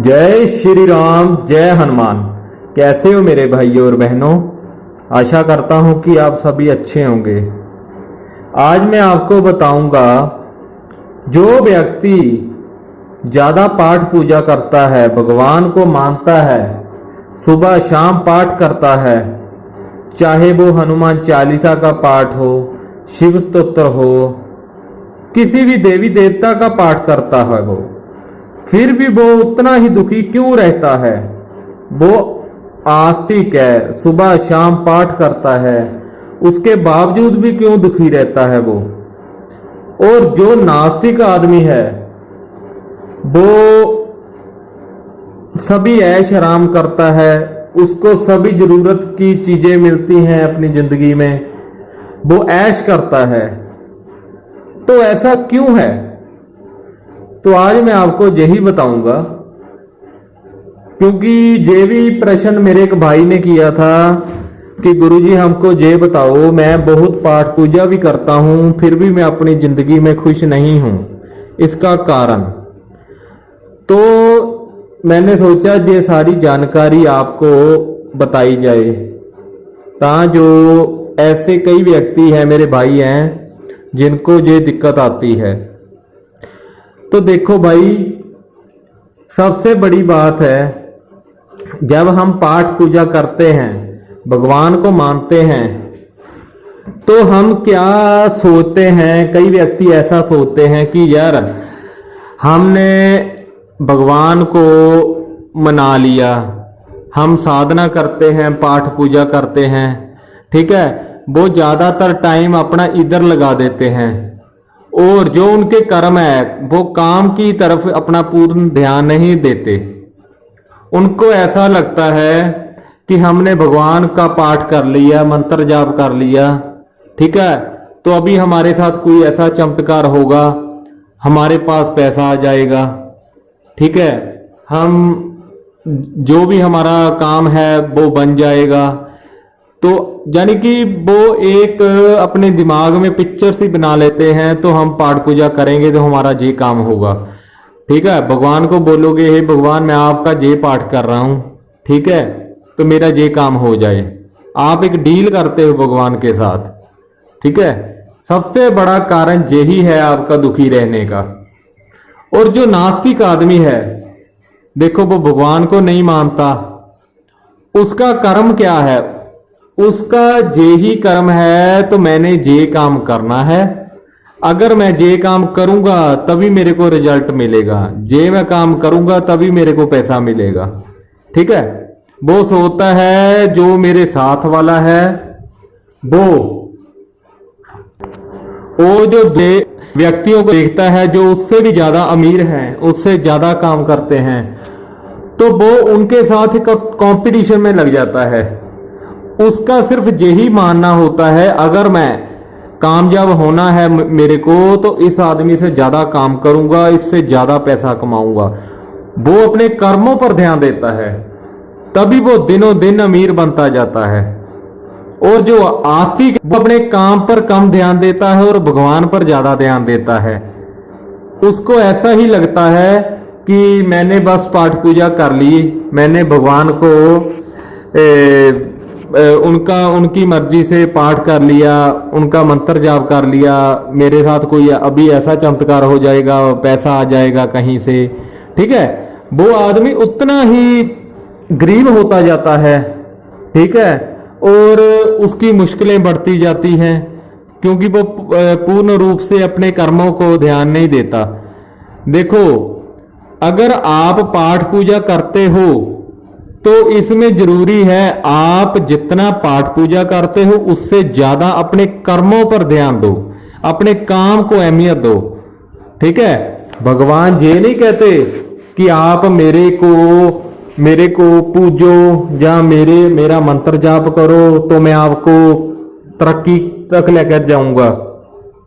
जय श्री राम, जय हनुमान। कैसे हो मेरे भाइयों और बहनों। आशा करता हूं कि आप सभी अच्छे होंगे। आज मैं आपको बताऊंगा, जो व्यक्ति ज़्यादा पाठ पूजा करता है, भगवान को मानता है, सुबह शाम पाठ करता है, चाहे वो हनुमान चालीसा का पाठ हो, शिव स्तोत्र हो, किसी भी देवी देवता का पाठ करता है, वो फिर भी वो उतना ही दुखी क्यों रहता है। वो आस्तिक है, सुबह शाम पाठ करता है, उसके बावजूद भी क्यों दुखी रहता है वो। और जो नास्तिक आदमी है, वो सभी ऐश आराम करता है, उसको सभी जरूरत की चीजें मिलती हैं अपनी जिंदगी में, वो ऐश करता है। तो ऐसा क्यों है? तो आज मैं आपको यही बताऊंगा, क्योंकि ये भी प्रश्न मेरे एक भाई ने किया था कि गुरुजी हमको ये बताओ, मैं बहुत पाठ पूजा भी करता हूं, फिर भी मैं अपनी जिंदगी में खुश नहीं हूं, इसका कारण। तो मैंने सोचा ये सारी जानकारी आपको बताई जाए, जो ऐसे कई व्यक्ति हैं, मेरे भाई हैं, जिनको ये दिक्कत आती है। तो देखो भाई, सबसे बड़ी बात है, जब हम पाठ पूजा करते हैं, भगवान को मानते हैं, तो हम क्या सोचते हैं। कई व्यक्ति ऐसा सोचते हैं कि यार हमने भगवान को मना लिया, हम साधना करते हैं, पाठ पूजा करते हैं, ठीक है, वो ज़्यादातर टाइम अपना इधर लगा देते हैं, और जो उनके कर्म है वो काम की तरफ अपना पूर्ण ध्यान नहीं देते। उनको ऐसा लगता है कि हमने भगवान का पाठ कर लिया, मंत्र जाप कर लिया, ठीक है, तो अभी हमारे साथ कोई ऐसा चमत्कार होगा, हमारे पास पैसा आ जाएगा, ठीक है, हम जो भी हमारा काम है वो बन जाएगा। तो यानी कि वो एक अपने दिमाग में पिक्चर सी बना लेते हैं, तो हम पाठ पूजा करेंगे तो हमारा ये काम होगा, ठीक है। भगवान को बोलोगे, हे भगवान मैं आपका ये पाठ कर रहा हूं, ठीक है, तो मेरा ये काम हो जाए। आप एक डील करते हो भगवान के साथ, ठीक है। सबसे बड़ा कारण यही है आपका दुखी रहने का। और जो नास्तिक आदमी है, देखो वो भगवान को नहीं मानता, उसका कर्म क्या है, उसका ये ही कर्म है, तो मैंने ये काम करना है, अगर मैं ये काम करूंगा तभी मेरे को रिजल्ट मिलेगा, ये मैं काम करूंगा तभी मेरे को पैसा मिलेगा, ठीक है। वो सोचता है जो मेरे साथ वाला है, वो जो व्यक्तियों को देखता है जो उससे भी ज्यादा अमीर हैं, उससे ज्यादा काम करते हैं, तो वो उनके साथ कंपटीशन में लग जाता है। उसका सिर्फ यही मानना होता है, अगर मैं कामयाब होना है मेरे को, तो इस आदमी से ज्यादा काम करूंगा, इससे ज्यादा पैसा कमाऊंगा। वो अपने कर्मों पर ध्यान देता है, तभी वो दिनों दिन अमीर बनता जाता है। और जो आस्तिक, वो अपने काम पर कम ध्यान देता है और भगवान पर ज्यादा ध्यान देता है। उसको ऐसा ही लगता है कि मैंने बस पाठ पूजा कर ली, मैंने भगवान को उनकी मर्जी से पाठ कर लिया, उनका मंत्र जाप कर लिया, मेरे साथ कोई अभी ऐसा चमत्कार हो जाएगा, पैसा आ जाएगा कहीं से, ठीक है। वो आदमी उतना ही गरीब होता जाता है, ठीक है, और उसकी मुश्किलें बढ़ती जाती हैं, क्योंकि वो पूर्ण रूप से अपने कर्मों को ध्यान नहीं देता। देखो, अगर आप पाठ पूजा करते हो तो इसमें जरूरी है आप जितना पाठ पूजा करते हो उससे ज्यादा अपने कर्मों पर ध्यान दो, अपने काम को अहमियत दो, ठीक है। भगवान ये नहीं कहते कि आप मेरे को पूजो या मेरा मंत्र जाप करो तो मैं आपको तरक्की तक लेकर जाऊंगा।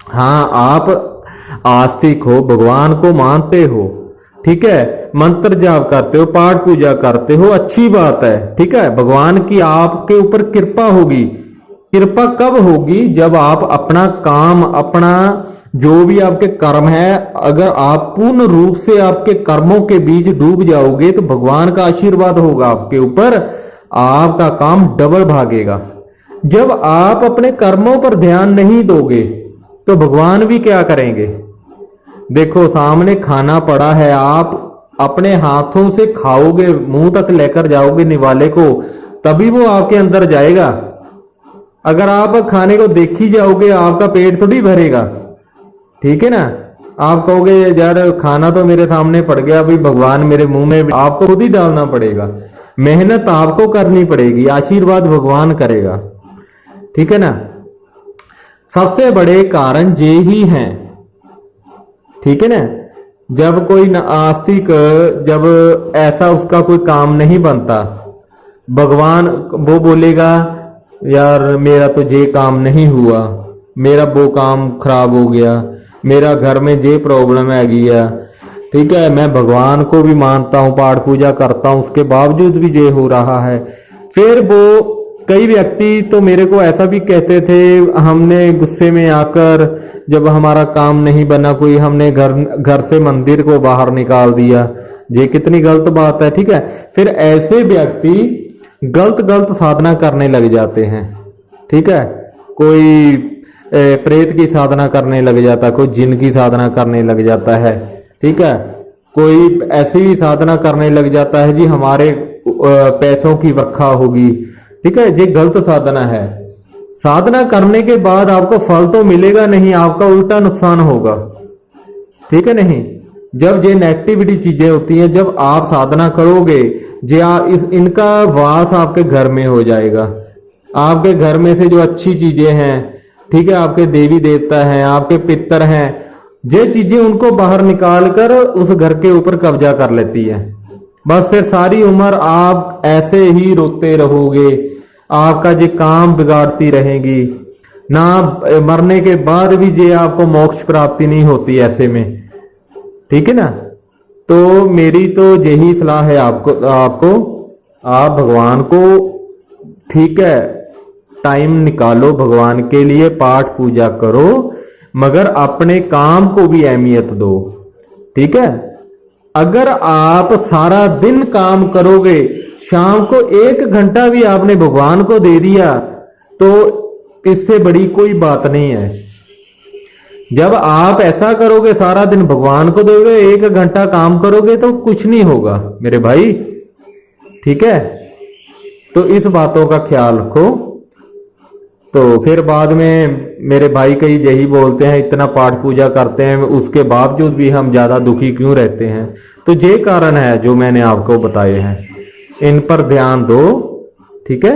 हाँ, आप आस्तिक हो, भगवान को मानते हो, ठीक है, मंत्र जाप करते हो, पाठ पूजा करते हो, अच्छी बात है, ठीक है। भगवान की आपके ऊपर कृपा होगी। कृपा कब होगी? जब आप अपना काम, अपना जो भी आपके कर्म है, अगर आप पूर्ण रूप से आपके कर्मों के बीच डूब जाओगे तो भगवान का आशीर्वाद होगा आपके ऊपर, आपका काम डबल भागेगा। जब आप अपने कर्मों पर ध्यान नहीं दोगे तो भगवान भी क्या करेंगे। देखो सामने खाना पड़ा है, आप अपने हाथों से खाओगे, मुंह तक लेकर जाओगे निवाले को, तभी वो आपके अंदर जाएगा। अगर आप खाने को देखी जाओगे आपका पेट थोड़ी भरेगा, ठीक है ना। आप कहोगे यार खाना तो मेरे सामने पड़ गया, अभी भगवान मेरे मुंह में, आपको खुद ही डालना पड़ेगा, मेहनत आपको करनी पड़ेगी, आशीर्वाद भगवान करेगा, ठीक है ना। सबसे बड़े कारण ये ही हैं, ठीक है ना। जब कोई आस्तिक, जब ऐसा उसका कोई काम नहीं बनता, भगवान वो बोलेगा यार मेरा तो ये काम नहीं हुआ, मेरा वो काम खराब हो गया, मेरा घर में ये प्रॉब्लम आ गया, ठीक है, मैं भगवान को भी मानता हूँ, पाठ पूजा करता हूँ, उसके बावजूद भी ये हो रहा है। फिर वो कई व्यक्ति तो मेरे को ऐसा भी कहते थे, हमने गुस्से में आकर जब हमारा काम नहीं बना कोई, हमने घर से मंदिर को बाहर निकाल दिया। ये कितनी गलत बात है, ठीक है। फिर ऐसे व्यक्ति गलत साधना करने लग जाते हैं, ठीक है। कोई प्रेत की साधना करने लग जाता है, कोई जिन की साधना करने लग जाता है, ठीक है। कोई ऐसी साधना करने लग जाता है जी हमारे पैसों की वर्खा होगी, ठीक है। ये गलत साधना है। साधना करने के बाद आपको फल तो मिलेगा नहीं, आपका उल्टा नुकसान होगा, ठीक है नहीं। जब ये नेगेटिविटी चीजें होती हैं, जब आप साधना करोगे, इनका वास आपके घर में हो जाएगा। आपके घर में से जो अच्छी चीजें हैं, ठीक है, आपके देवी देवता हैं, आपके पितर हैं, ये चीजें उनको बाहर निकाल कर उस घर के ऊपर कब्जा कर लेती है। बस फिर सारी उम्र आप ऐसे ही रोते रहोगे, आपका ये काम बिगाड़ती रहेगी ना, मरने के बाद भी ये आपको मोक्ष प्राप्ति नहीं होती ऐसे में, ठीक है ना। तो मेरी तो यही सलाह है आपको आप भगवान को, ठीक है, टाइम निकालो भगवान के लिए, पाठ पूजा करो, मगर अपने काम को भी अहमियत दो, ठीक है। अगर आप सारा दिन काम करोगे, शाम को 1 घंटा भी आपने भगवान को दे दिया तो इससे बड़ी कोई बात नहीं है। जब आप ऐसा करोगे, सारा दिन भगवान को दोगे, 1 घंटा काम करोगे तो कुछ नहीं होगा मेरे भाई, ठीक है। तो इस बातों का ख्याल रखो। तो फिर बाद में मेरे भाई कई यही बोलते हैं, इतना पाठ पूजा करते हैं उसके बावजूद भी हम ज्यादा दुखी क्यों रहते हैं। तो ये कारण है जो मैंने आपको बताए हैं, इन पर ध्यान दो, ठीक है।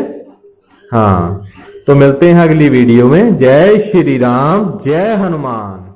हाँ, तो मिलते हैं अगली वीडियो में। जय श्री राम, जय हनुमान।